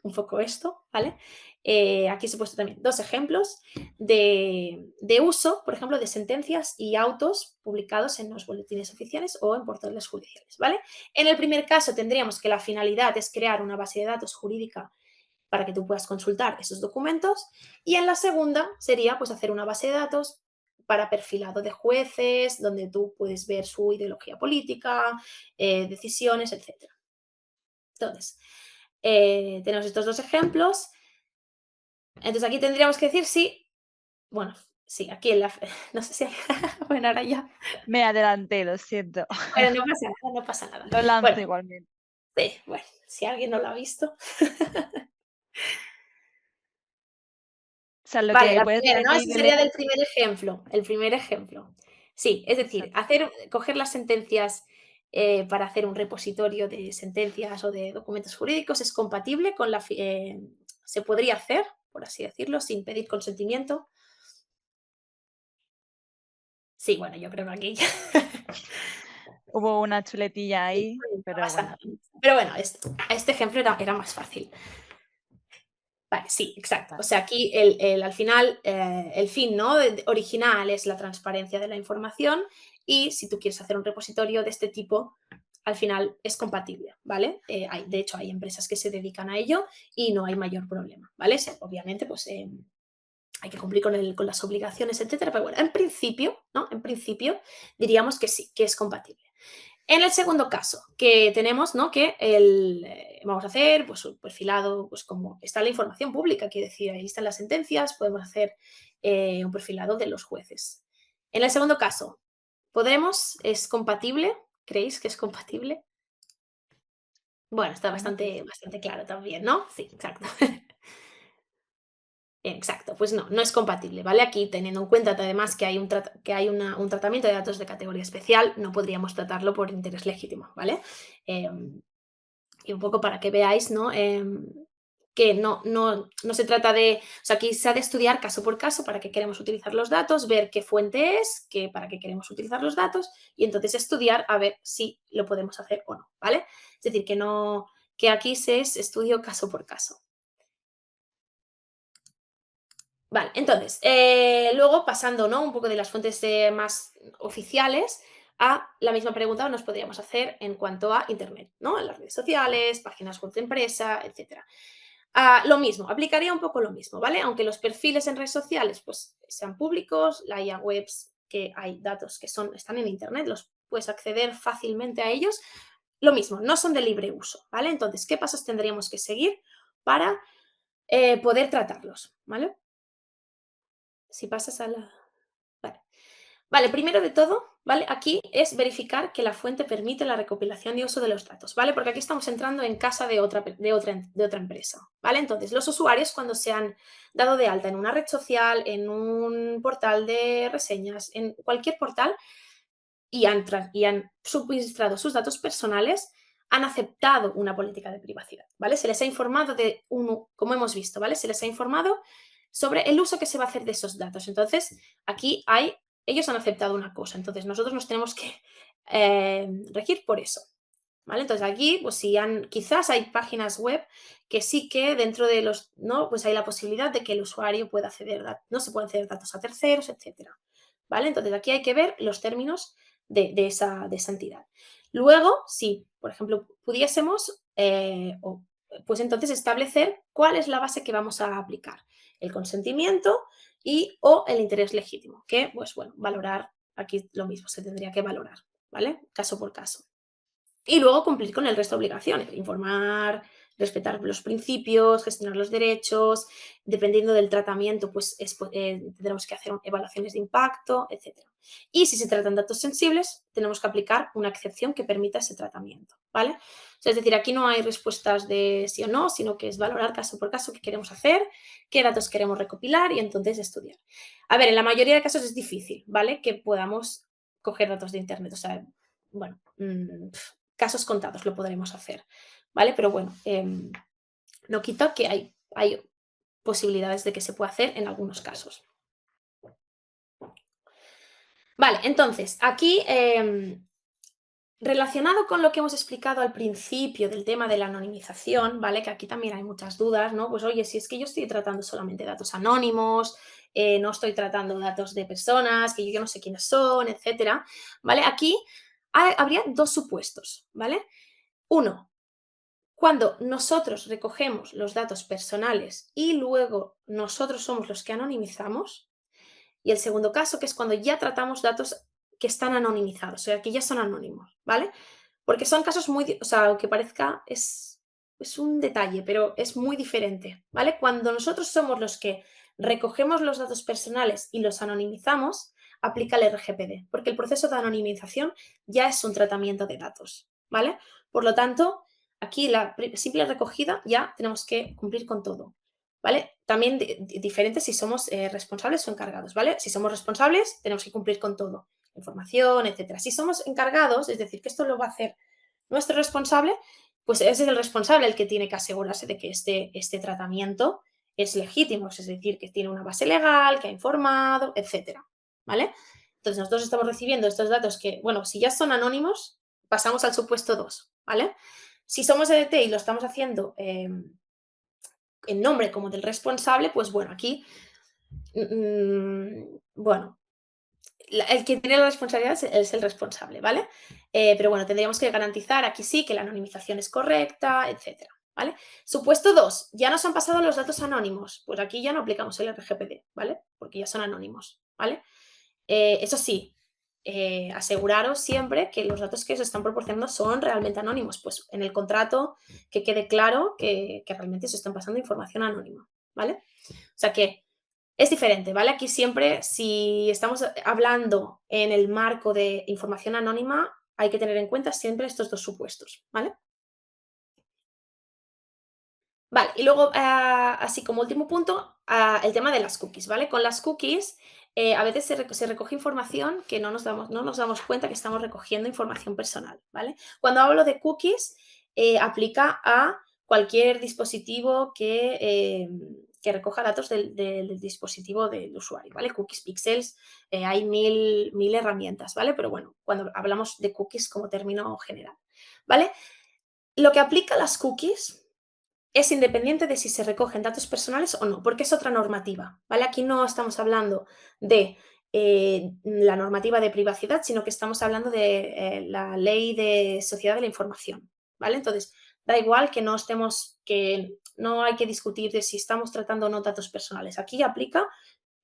un poco esto, ¿vale? Aquí os he puesto también dos ejemplos de uso, por ejemplo, de sentencias y autos publicados en los boletines oficiales o en portales judiciales, ¿vale? En el primer caso tendríamos que la finalidad es crear una base de datos jurídica para que tú puedas consultar esos documentos y en la segunda sería pues hacer una base de datos para perfilado de jueces, donde tú puedes ver su ideología política, decisiones, etcétera. Entonces, tenemos estos dos ejemplos. Entonces aquí tendríamos que decir sí, bueno, sí, aquí en la, no sé si, bueno, ahora ya, Me adelanté, lo siento. bueno, no pasa nada, no pasa nada. Lo lanzo Bueno, igualmente. sí, bueno, si alguien no lo ha visto. O sea, lo Vale, que la puedes primera, ¿no? repetir, Ese Belén. sería del primer ejemplo, el primer ejemplo. Sí, es decir, Exacto. coger las sentencias para hacer un repositorio de sentencias o de documentos jurídicos es compatible con se podría hacer, por así decirlo, sin pedir consentimiento. Sí, bueno, yo creo que aquí Hubo una chuletilla sí, ahí, no pero pasa bueno. nada. Pero bueno, este ejemplo era más fácil. Vale, sí, exacto. O Vale. sea, aquí al final, el fin, ¿no? Original es la transparencia de la información y si tú quieres hacer un repositorio de este tipo, al final es compatible, ¿vale? De hecho, hay empresas que se dedican a ello y no hay mayor problema, ¿vale? Obviamente, pues hay que cumplir con las obligaciones, etcétera, pero bueno, en principio, ¿no? En principio diríamos que sí, que es compatible. En el segundo caso, que tenemos, ¿no? Que vamos a hacer pues, un perfilado, pues como está la información pública, quiere decir, ahí están las sentencias, podemos hacer un perfilado de los jueces. En el segundo caso, ¿podremos? ¿Es compatible? ¿Creéis que es compatible? Bueno, está Bueno, pues bastante claro también, ¿no? Sí, exacto. Exacto, pues no, no es compatible, ¿vale? Aquí, teniendo en cuenta además que hay un tratamiento de datos de categoría especial, no podríamos tratarlo por interés legítimo, ¿vale? Y un poco para que veáis, ¿no? Que no se trata de, o sea, aquí se ha de estudiar caso por caso para qué queremos utilizar los datos, ver qué fuente es, para qué queremos utilizar los datos y entonces estudiar a ver si lo podemos hacer o no, ¿vale? Es decir, que aquí se es estudio caso por caso. Vale, entonces, luego pasando, ¿no? Un poco de las fuentes más oficiales a la misma pregunta nos podríamos hacer en cuanto a Internet, ¿no? En las redes sociales, páginas web de empresa, etcétera. Lo mismo, aplicaría un poco lo mismo, ¿vale? Aunque los perfiles en redes sociales pues, sean públicos, haya webs que hay datos que están en Internet, los puedes acceder fácilmente a ellos. Lo mismo, no son de libre uso, ¿vale? Entonces, ¿qué pasos tendríamos que seguir para poder tratarlos, ¿vale? Si pasas a la... Vale. Vale, primero de todo, ¿vale? Aquí es verificar que la fuente permite la recopilación y uso de los datos, ¿vale? Porque aquí estamos entrando en casa de otra empresa, ¿vale? Entonces, los usuarios cuando se han dado de alta en una red social, en un portal de reseñas, en cualquier portal, y han suministrado sus datos personales, han aceptado una política de privacidad, ¿vale? Se les ha informado como hemos visto, ¿vale? Se les ha informado sobre el uso que se va a hacer de esos datos. Entonces, aquí ellos han aceptado una cosa, entonces nosotros nos tenemos que regir por eso, ¿vale? Entonces aquí, pues quizás hay páginas web que sí que dentro de ¿no? Pues hay la posibilidad de que el usuario pueda no se pueden acceder datos a terceros, etcétera, ¿vale? Entonces aquí hay que ver los términos de esa entidad. Luego, si, por ejemplo, pudiésemos, pues entonces establecer cuál es la base que vamos a aplicar, el consentimiento o el interés legítimo, que, pues bueno, valorar, aquí lo mismo, se tendría que valorar, ¿vale? Caso por caso. Y luego cumplir con el resto de obligaciones, informar, respetar los principios, gestionar los derechos, dependiendo del tratamiento, pues tendremos que hacer evaluaciones de impacto, etc. Y si se tratan datos sensibles, tenemos que aplicar una excepción que permita ese tratamiento, ¿vale? O sea, es decir, aquí no hay respuestas de sí o no, sino que es valorar caso por caso qué queremos hacer, qué datos queremos recopilar y entonces estudiar. A ver, en la mayoría de casos es difícil, ¿vale? Que podamos coger datos de Internet, o sea, bueno, casos contados lo podremos hacer, ¿vale? Pero bueno, no quita que hay posibilidades de que se pueda hacer en algunos casos. Vale, entonces, aquí, relacionado con lo que hemos explicado al principio del tema de la anonimización, ¿vale? Que aquí también hay muchas dudas, ¿no? Pues oye, si es que yo estoy tratando solamente datos anónimos, no estoy tratando datos de personas, que yo no sé quiénes son, etcétera, ¿vale? Aquí habría dos supuestos, ¿vale? Uno, cuando nosotros recogemos los datos personales y luego nosotros somos los que anonimizamos. Y el segundo caso, que es cuando ya tratamos datos que están anonimizados, o sea, que ya son anónimos, ¿vale? Porque son casos o sea, aunque parezca, es un detalle, pero es muy diferente, ¿vale? Cuando nosotros somos los que recogemos los datos personales y los anonimizamos, aplica el RGPD, porque el proceso de anonimización ya es un tratamiento de datos, ¿vale? Por lo tanto, aquí la simple recogida ya tenemos que cumplir con todo, ¿vale? También diferente si somos responsables o encargados, ¿vale? Si somos responsables, tenemos que cumplir con todo, información, etcétera. Si somos encargados, es decir, que esto lo va a hacer nuestro responsable, pues ese es el responsable el que tiene que asegurarse de que este tratamiento es legítimo, es decir, que tiene una base legal, que ha informado, etcétera, ¿vale? Entonces nosotros estamos recibiendo estos datos que, bueno, si ya son anónimos, pasamos al supuesto 2, ¿vale? Si somos EDT y lo estamos haciendo en nombre como del responsable, pues bueno, aquí, bueno, el que tiene la responsabilidad es el responsable, ¿vale? Pero bueno, tendríamos que garantizar aquí sí que la anonimización es correcta, etcétera, ¿vale? Supuesto 2, ya nos han pasado los datos anónimos, pues aquí ya no aplicamos el RGPD, ¿vale? Porque ya son anónimos, ¿vale? Eso sí, aseguraros siempre que los datos que os están proporcionando son realmente anónimos, pues en el contrato que quede claro que realmente se están pasando información anónima, ¿vale? O sea que es diferente, ¿vale? Aquí siempre, si estamos hablando en el marco de información anónima, hay que tener en cuenta siempre estos dos supuestos, ¿vale? Vale, y luego, así como último punto, el tema de las cookies, ¿vale? Con las cookies, a veces se recoge información que no nos damos cuenta que estamos recogiendo información personal, ¿vale? Cuando hablo de cookies, aplica a cualquier dispositivo que recoja datos del dispositivo del usuario, ¿vale? Cookies, pixels, hay mil herramientas, ¿vale? Pero bueno, cuando hablamos de cookies como término general, ¿vale? Lo que aplica a las cookies es independiente de si se recogen datos personales o no, porque es otra normativa, ¿vale? Aquí no estamos hablando de la normativa de privacidad, sino que estamos hablando de la ley de sociedad de la información, ¿vale? Entonces, da igual que no hay que discutir de si estamos tratando o no datos personales. Aquí aplica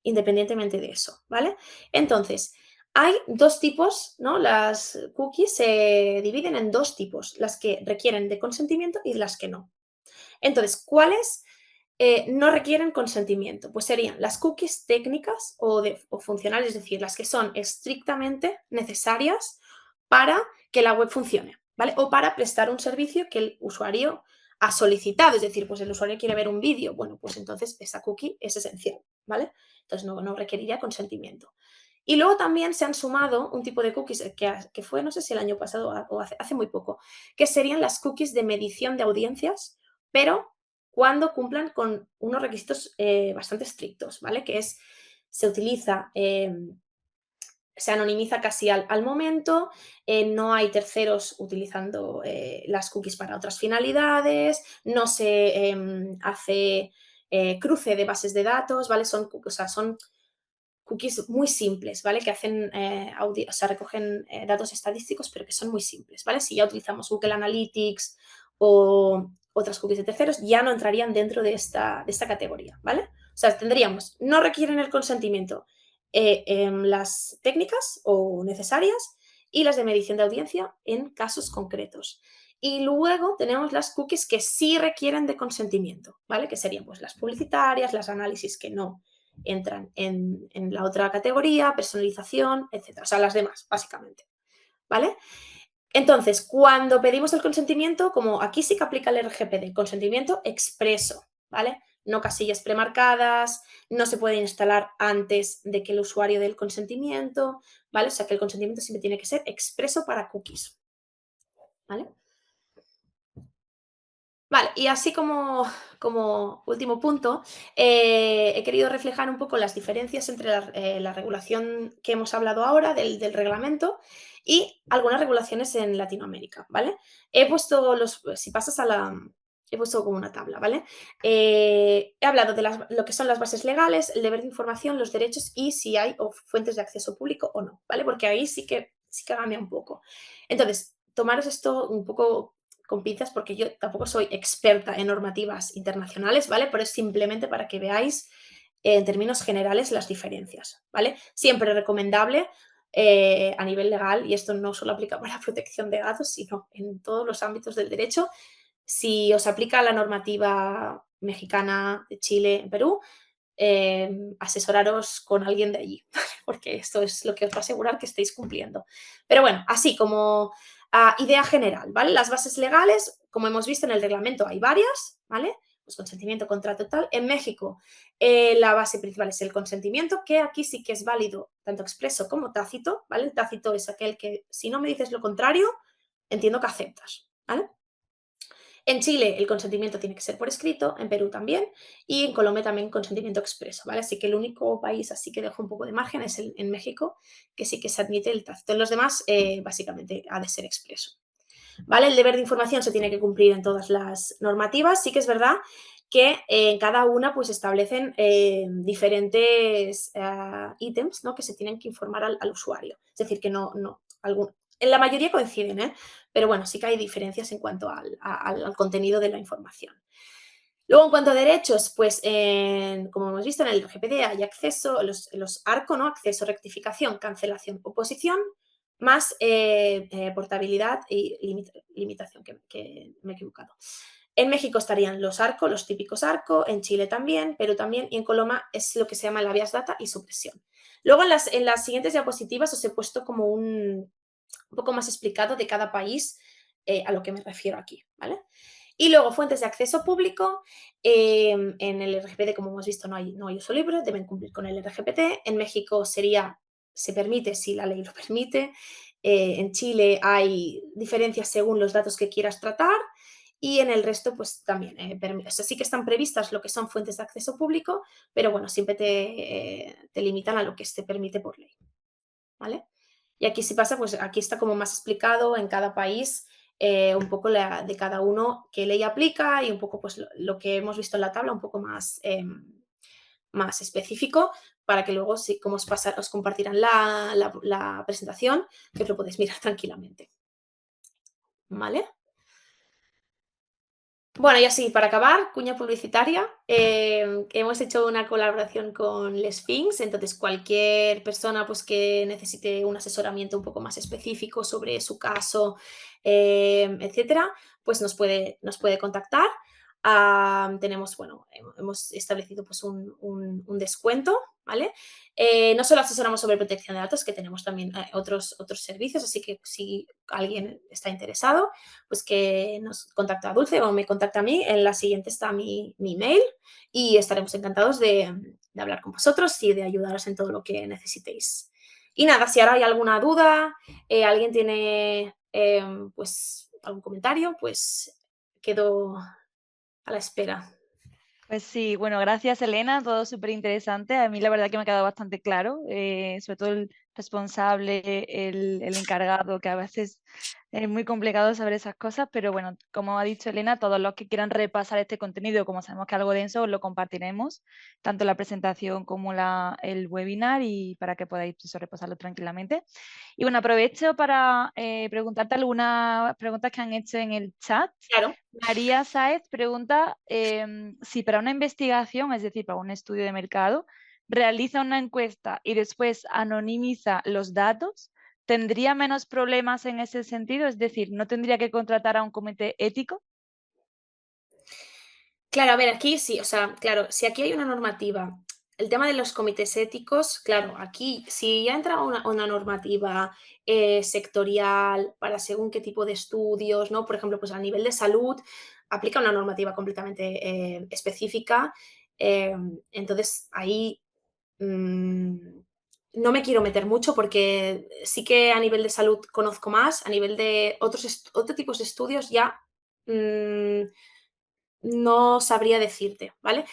independientemente de eso, ¿vale? Entonces, hay dos tipos, ¿no? Las cookies se dividen en dos tipos, las que requieren de consentimiento y las que no. Entonces, ¿cuáles? no requieren consentimiento. Pues serían las cookies técnicas o funcionales, es decir, las que son estrictamente necesarias para que la web funcione, ¿vale? O para prestar un servicio que el usuario ha solicitado, es decir, pues el usuario quiere ver un vídeo, bueno, pues entonces esa cookie es esencial, ¿vale? Entonces no requeriría consentimiento. Y luego también se han sumado un tipo de cookies que fue, no sé si el año pasado o hace muy poco, que serían las cookies de medición de audiencias, pero cuando cumplan con unos requisitos bastante estrictos, ¿vale? Que es, se utiliza, se anonimiza casi al momento, no hay terceros utilizando las cookies para otras finalidades, no se hace cruce de bases de datos, ¿vale? Son cookies muy simples, ¿vale? Que hacen, o sea, recogen datos estadísticos, pero que son muy simples, ¿vale? Si ya utilizamos Google Analytics o otras cookies de terceros, ya no entrarían dentro de esta categoría, ¿vale? O sea, tendríamos, no requieren el consentimiento las técnicas o necesarias y las de medición de audiencia en casos concretos. Y luego tenemos las cookies que sí requieren de consentimiento, ¿vale? Que serían pues las publicitarias, las análisis que no entran en la otra categoría, personalización, etcétera. O sea, las demás, básicamente. ¿Vale? Entonces, cuando pedimos el consentimiento, como aquí sí que aplica el RGPD, consentimiento expreso, ¿vale? No casillas premarcadas, no se puede instalar antes de que el usuario dé el consentimiento, ¿vale? O sea que el consentimiento siempre tiene que ser expreso para cookies, ¿vale? Vale, y así como último punto, he querido reflejar un poco las diferencias entre la regulación que hemos hablado ahora, del reglamento, y algunas regulaciones en Latinoamérica, ¿vale? Si pasas he puesto como una tabla, ¿vale? He hablado de lo que son las bases legales, el deber de información, los derechos y si hay fuentes de acceso público o no, ¿vale? Porque ahí sí que cambia un poco. Entonces, tomaros esto un poco con pinzas porque yo tampoco soy experta en normativas internacionales, ¿vale? Pero es simplemente para que veáis en términos generales las diferencias, ¿vale? Siempre recomendable a nivel legal, y esto no solo aplica para la protección de datos, sino en todos los ámbitos del derecho. Si os aplica la normativa mexicana de Chile, Perú, asesoraros con alguien de allí, porque esto es lo que os va a asegurar que estéis cumpliendo. Pero bueno, así como idea general, ¿vale? Las bases legales, como hemos visto en el reglamento, hay varias, ¿vale? Pues consentimiento, contrato tal. En México, la base principal es el consentimiento, que aquí sí que es válido tanto expreso como tácito, ¿vale? El tácito es aquel que, si no me dices lo contrario, entiendo que aceptas, ¿vale? En Chile el consentimiento tiene que ser por escrito, en Perú también, y en Colombia también consentimiento expreso, ¿vale? Así que el único país así que dejo un poco de margen es en México, que sí que se admite el tácito. En los demás, básicamente, ha de ser expreso, ¿vale? El deber de información se tiene que cumplir en todas las normativas. Sí que es verdad que en cada una pues establecen diferentes ítems, ¿no? Que se tienen que informar al usuario. Es decir, que en la mayoría coinciden, ¿eh? Pero bueno, sí que hay diferencias en cuanto al contenido de la información. Luego, en cuanto a derechos, pues como hemos visto en el RGPD hay acceso, los ARCO, ¿no? Acceso, rectificación, cancelación, oposición, más portabilidad y limitación, que me he equivocado. En México estarían los ARCO, los típicos ARCO, en Chile también, Perú también, y en Colombia es lo que se llama el habeas data y supresión. Luego en las siguientes diapositivas os he puesto como un poco más explicado de cada país a lo que me refiero aquí, ¿vale? Y luego fuentes de acceso público. En el RGPD, como hemos visto, no hay uso libre, deben cumplir con el RGPD. En México se permite si la ley lo permite. En Chile hay diferencias según los datos que quieras tratar. Y en el resto, pues también, o sea, sí que están previstas lo que son fuentes de acceso público, pero bueno, siempre te limitan a lo que se permite por ley, ¿vale? Y aquí sí pasa, pues aquí está como más explicado en cada país un poco de cada uno qué ley aplica y un poco pues lo que hemos visto en la tabla, un poco más específico para que luego, sí, como os compartirán la presentación, que os lo podéis mirar tranquilamente. ¿Vale? Bueno, y así, para acabar, cuña publicitaria. Hemos hecho una colaboración con Les Sphinx, entonces cualquier persona pues, que necesite un asesoramiento un poco más específico sobre su caso, etcétera, pues nos puede contactar. Tenemos, bueno, hemos establecido pues un descuento, ¿vale? No solo asesoramos sobre protección de datos, que tenemos también otros servicios, así que si alguien está interesado, pues que nos contacta a Dulce o me contacta a mí. En la siguiente está mi mail y estaremos encantados de hablar con vosotros y de ayudaros en todo lo que necesitéis. Y nada, si ahora hay alguna duda, alguien tiene pues algún comentario, pues quedo a la espera. Pues sí, bueno, gracias Elena, todo súper interesante. A mí la verdad que me ha quedado bastante claro, sobre todo el responsable, el encargado, que a veces es muy complicado saber esas cosas, pero bueno, como ha dicho Elena, todos los que quieran repasar este contenido, como sabemos que es algo denso, os lo compartiremos, tanto la presentación como el webinar, y para que podáis pues, repasarlo tranquilamente. Y bueno, aprovecho para preguntarte algunas preguntas que han hecho en el chat. Claro. María Sáez pregunta si para una investigación, es decir, para un estudio de mercado, realiza una encuesta y después anonimiza los datos, ¿tendría menos problemas en ese sentido? Es decir, ¿no tendría que contratar a un comité ético? Claro, a ver, aquí sí, o sea, claro, si aquí hay una normativa, el tema de los comités éticos, claro, aquí si ya entra una normativa sectorial para según qué tipo de estudios, ¿no? Por ejemplo, pues a nivel de salud aplica una normativa completamente específica. eh, entonces, ahí mm, no me quiero meter mucho porque sí que a nivel de salud conozco más, a nivel de otros tipos de estudios ya mm, no sabría decirte, ¿vale?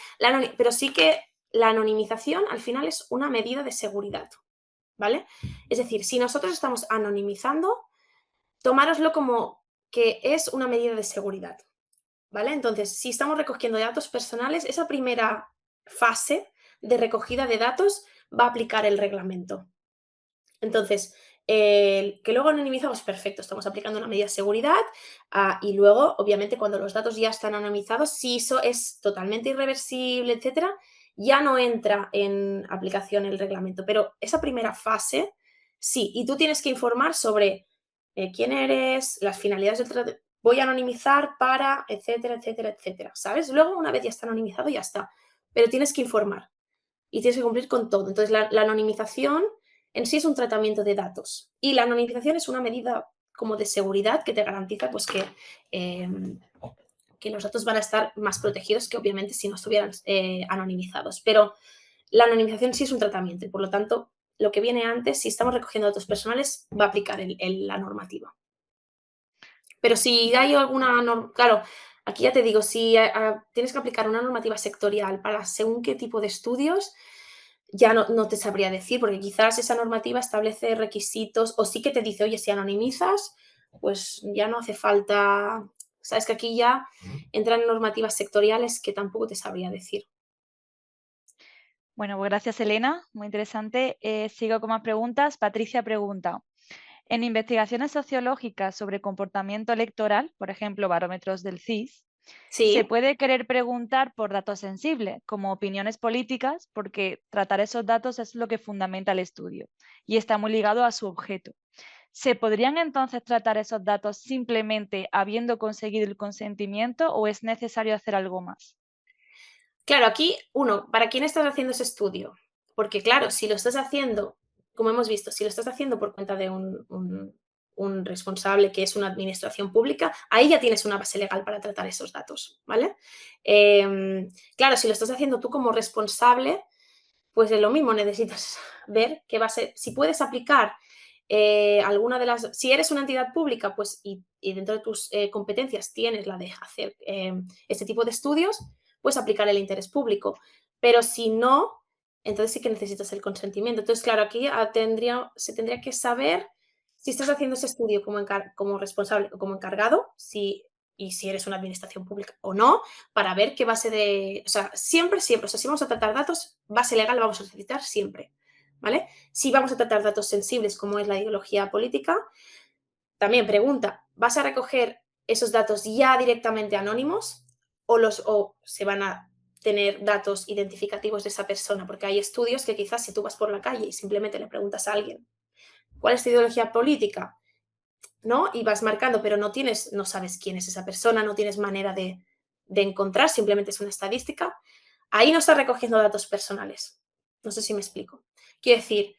Pero sí que la anonimización al final es una medida de seguridad, ¿vale? Es decir, si nosotros estamos anonimizando, tomároslo como que es una medida de seguridad, ¿vale? Entonces, si estamos recogiendo datos personales, esa primera fase de recogida de datos va a aplicar el reglamento. Entonces, que luego anonimizamos, perfecto, estamos aplicando una medida de seguridad y luego, obviamente, cuando los datos ya están anonimizados, si eso es totalmente irreversible, etcétera, ya no entra en aplicación el reglamento. Pero esa primera fase, sí, y tú tienes que informar sobre quién eres, las finalidades del voy a anonimizar para, etcétera, etcétera, etcétera, ¿sabes? Luego, una vez ya está anonimizado, ya está. Pero tienes que informar y tienes que cumplir con todo. Entonces, la anonimización en sí es un tratamiento de datos y la anonimización es una medida como de seguridad que te garantiza pues eh, que los datos van a estar más protegidos que obviamente si no estuvieran anonimizados. Pero la anonimización sí es un tratamiento y por lo tanto lo que viene antes, si estamos recogiendo datos personales, va a aplicar la normativa. Pero si hay Vale. alguna norma, claro, aquí ya te digo, si tienes que aplicar una normativa sectorial para según qué tipo de estudios, ya no te sabría decir, porque quizás esa normativa establece requisitos o sí que te dice, oye, si anonimizas, pues ya no hace falta. Sabes que aquí ya entran normativas sectoriales que tampoco te sabría decir. Bueno, pues gracias Elena, muy interesante. Sigo con más preguntas. Patricia pregunta, en investigaciones sociológicas sobre comportamiento electoral, por ejemplo, barómetros del CIS, se Sí, puede querer preguntar por datos sensibles, como opiniones políticas, porque tratar esos datos es lo que fundamenta el estudio y está muy ligado a su objeto. ¿Se podrían entonces tratar esos datos simplemente habiendo conseguido el consentimiento o es necesario hacer algo más? claro, aquí, uno, ¿para quién estás haciendo ese estudio? Porque, claro, si lo estás haciendo, como hemos visto, si lo estás haciendo por cuenta de un responsable que es una administración pública, ahí ya tienes una base legal para tratar esos datos, ¿vale? Claro, si lo estás haciendo tú como responsable, pues es lo mismo, necesitas ver qué base, si puedes aplicar alguna de las, si eres una entidad pública, pues y dentro de tus competencias tienes la de hacer este tipo de estudios, puedes aplicar el interés público. Pero si no, entonces sí que necesitas el consentimiento. Entonces, claro, aquí se tendría que saber si estás haciendo ese estudio como responsable o como encargado, y si eres una administración pública o no, para ver qué base de, o sea, siempre, siempre, o sea, si vamos a tratar datos, base legal la vamos a necesitar siempre, ¿vale? Si vamos a tratar datos sensibles como es la ideología política, también pregunta, ¿vas a recoger esos datos ya directamente anónimos o se van a tener datos identificativos de esa persona? Porque hay estudios que quizás si tú vas por la calle y simplemente le preguntas a alguien, ¿cuál es tu ideología política? ¿No? Y vas marcando, pero no sabes quién es esa persona, no tienes manera de. de encontrar, simplemente es una estadística, ahí no estás recogiendo datos personales. No sé si me explico. Quiero decir,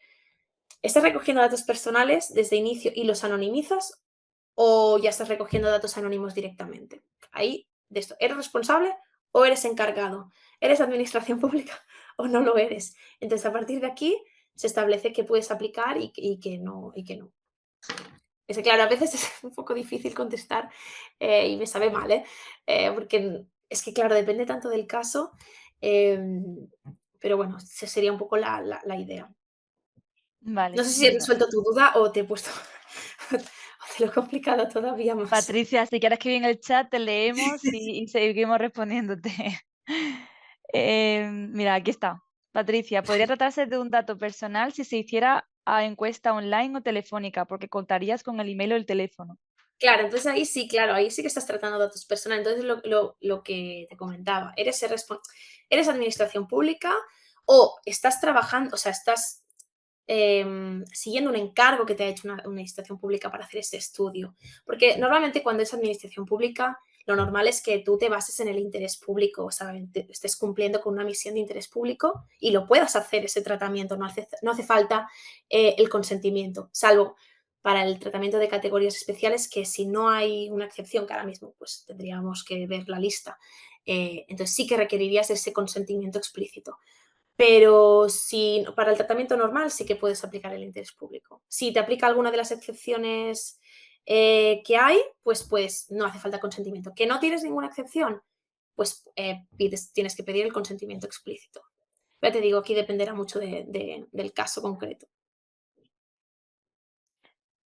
¿estás recogiendo datos personales desde inicio y los anonimizas o ya estás recogiendo datos anónimos directamente? Ahí, de esto, ¿eres responsable o eres encargado? ¿Eres administración pública o no lo eres? Entonces, a partir de aquí se establece qué puedes aplicar y qué no, y qué no. Es que, claro, a veces es un poco difícil contestar y me sabe mal, ¿eh? Porque es que, claro, depende tanto del caso, em, pero bueno, esa sería un poco la idea. No Vale, sé si he bueno. resuelto tu duda o te he puesto o te lo he complicado todavía más. Patricia, si quieres que en el chat te leemos y seguimos respondiéndote. Mira, aquí está. Patricia, podría tratarse de un dato personal si se hiciera a encuesta online o telefónica, porque contarías con el email o el teléfono. Claro, entonces ahí sí, claro, ahí sí que estás tratando datos personales. Entonces, lo que te comentaba, ¿eres administración pública o estás trabajando, o sea, estás siguiendo un encargo que te ha hecho una institución pública para hacer ese estudio? Porque normalmente cuando es administración pública, lo normal es que tú te bases en el interés público, o sea, estés cumpliendo con una misión de interés público y lo puedas hacer ese tratamiento, no hace falta el consentimiento, salvo para el tratamiento de categorías especiales, que si no hay una excepción, que ahora mismo pues tendríamos que ver la lista, entonces sí que requerirías ese consentimiento explícito. Pero si para el tratamiento normal sí que puedes aplicar el interés público. Si te aplica alguna de las excepciones que hay, pues no hace falta consentimiento. ¿Que no tienes ninguna excepción? Pues tienes que pedir el consentimiento explícito. Ya te digo, aquí dependerá mucho del caso concreto.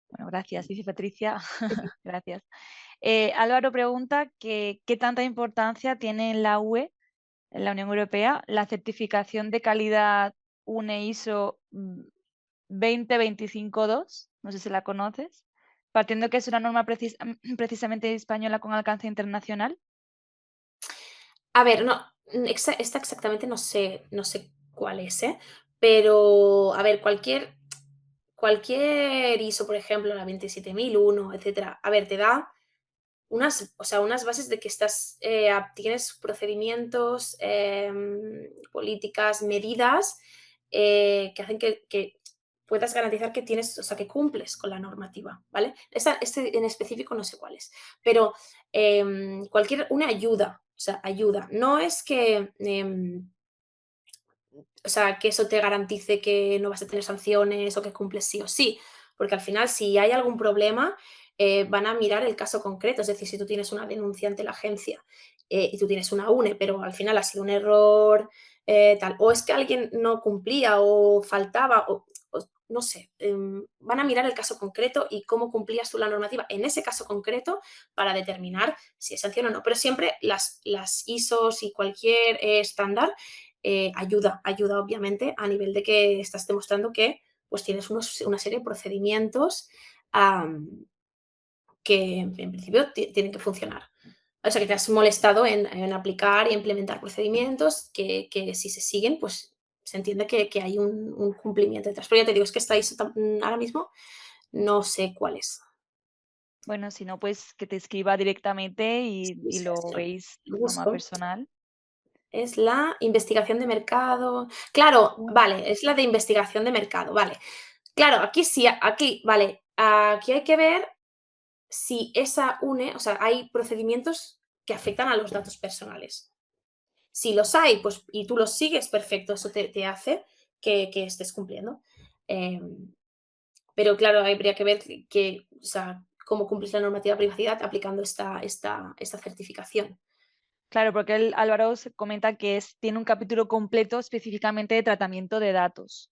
Bueno, gracias, dice Patricia. Gracias. Álvaro pregunta que qué tanta importancia tiene en la UE, en la Unión Europea, la certificación de calidad UNE ISO 20252, no sé si la conoces, partiendo que es una norma precisamente española con alcance internacional. A ver, no, esta exactamente no sé cuál es, ¿eh? Pero, a ver, cualquier ISO, por ejemplo, la 27001, etcétera, a ver, te da unas bases de que tienes procedimientos, políticas, medidas, que hacen que puedas garantizar que tienes, o sea, que cumples con la normativa, ¿vale? Este en específico no sé cuál es, pero, una ayuda, o sea, ayuda. No es que, o sea, que eso te garantice que no vas a tener sanciones o que cumples sí o sí, porque al final, si hay algún problema, van a mirar el caso concreto. Es decir, si tú tienes una denuncia ante la agencia y tú tienes una UNE, pero al final ha sido un error, tal, o es que alguien no cumplía o faltaba, o no sé, van a mirar el caso concreto y cómo cumplías tú la normativa en ese caso concreto para determinar si es sanción o no. Pero siempre las ISOs y cualquier estándar ayuda obviamente a nivel de que estás demostrando que pues tienes una serie de procedimientos que en principio tienen que funcionar. O sea, que te has molestado en aplicar y implementar procedimientos que si se siguen, pues se entiende que hay un cumplimiento detrás. Pero ya te digo, es que ahora mismo no sé cuál es. Bueno, si no, pues que te escriba directamente Sí, y sí, lo sí, veis lo de forma busco. personal. Es la investigación de mercado. Claro, Mm. vale, es la de investigación de mercado, vale. Claro, aquí sí, aquí, vale, aquí hay que ver si esa UNE, o sea, hay procedimientos que afectan a los datos personales. Si los hay, pues, y tú los sigues, perfecto, eso te hace que estés cumpliendo. Pero claro, habría que ver o sea, cómo cumples la normativa de privacidad aplicando esta certificación. Claro, porque Álvaro comenta que tiene un capítulo completo específicamente de tratamiento de datos.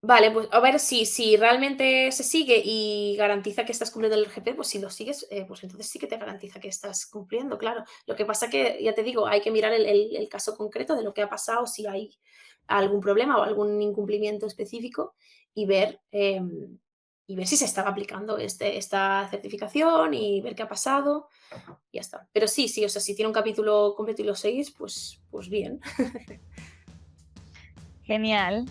Vale, pues a ver si realmente se sigue y garantiza que estás cumpliendo el RGP, pues si lo sigues, pues entonces sí que te garantiza que estás cumpliendo, claro. Lo que pasa que, ya te digo, hay que mirar el caso concreto de lo que ha pasado, si hay algún problema o algún incumplimiento específico y ver si se estaba aplicando esta certificación y ver qué ha pasado y ya está. Pero sí, sí, o sea, si tiene un capítulo completo y lo seguís, pues bien. Genial.